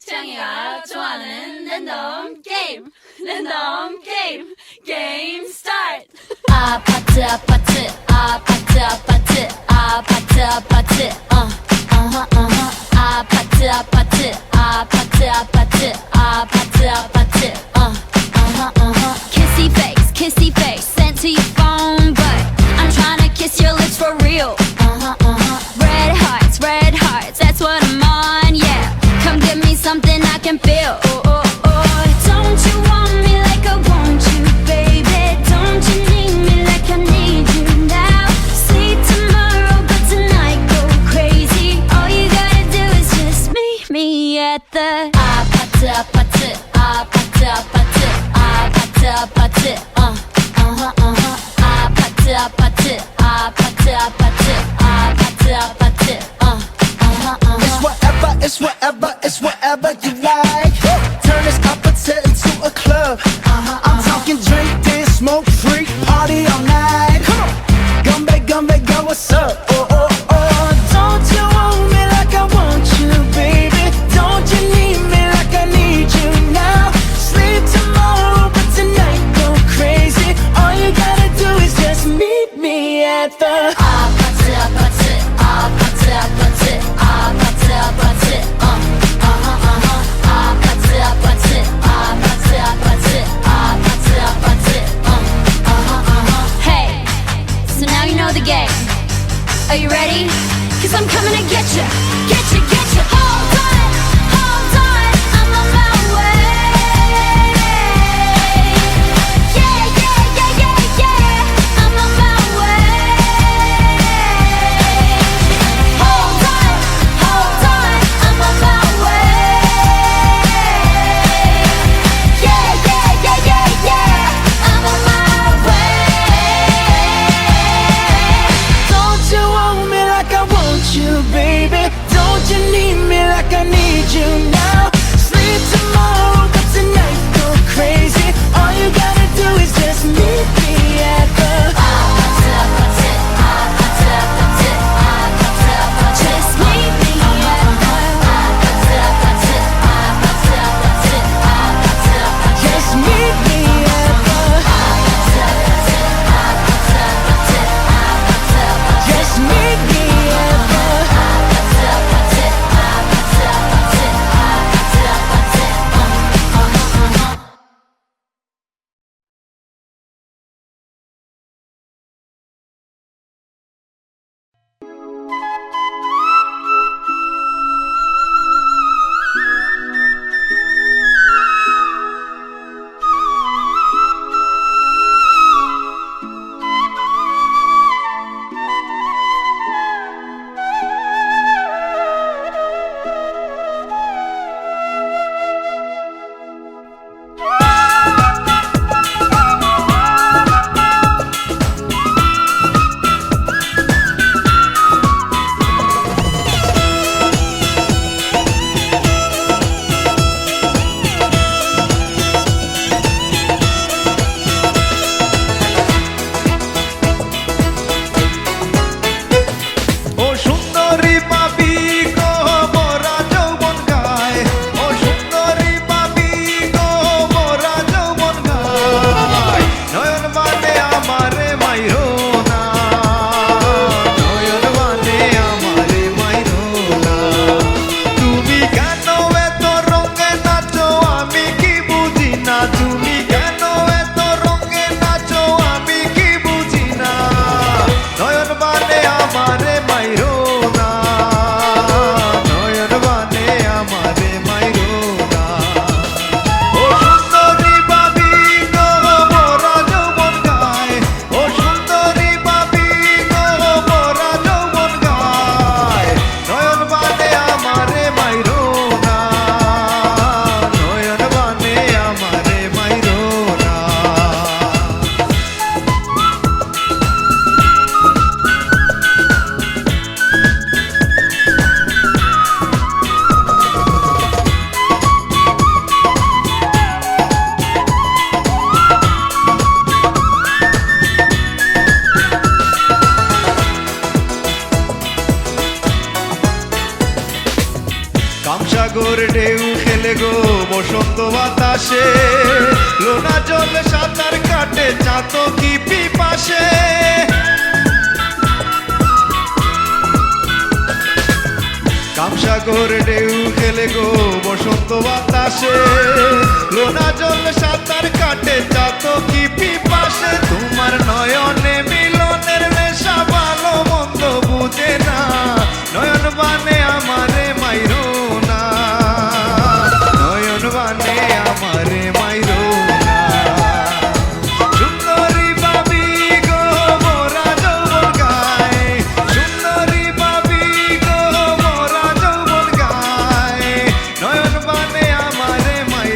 태양이가 좋아하는 랜덤 게임 게임 스타트. 아파트 아파트 아파트 아파트 아파트 아파트 아파트 아파트 아파트 아파트 아파트 아파트 kissy face sent to your phone but I'm tryna kiss your lips for real. Red hearts, that's what I'm on, yeah. Come give me something I can feel. Don't you want me like I want you, baby? Don't you need me like I need you now? Sleep tomorrow, but tonight go crazy. All you gotta do is just meet me at the 아파트 아파트 아파트 아파트 아파트 아파트 아파트 아파트 아파트 아파트 아파트 It's whatever you like. Turn this opposite into a club. I'm talking drink this, smoke free, party all night. Come on, come back, girl, what's up? Don't you want me like I want you, baby? Don't you need me like I need you now? Sleep tomorrow, but tonight go crazy. All you gotta do is just meet me at the 아파트 아파트 아파트 아파트 아파트 아파트 খেলে গো বসন্ত বাতাসে, লোনা জল সাঁতার কাটে চাঁদ কি পিপাসে। কামসাগর ঢেউ খেলে গো বসন্ত বাতাসে, লোনা জল সাঁতার কাটে চাঁদ কি পিপাসে। তোমার নয়নে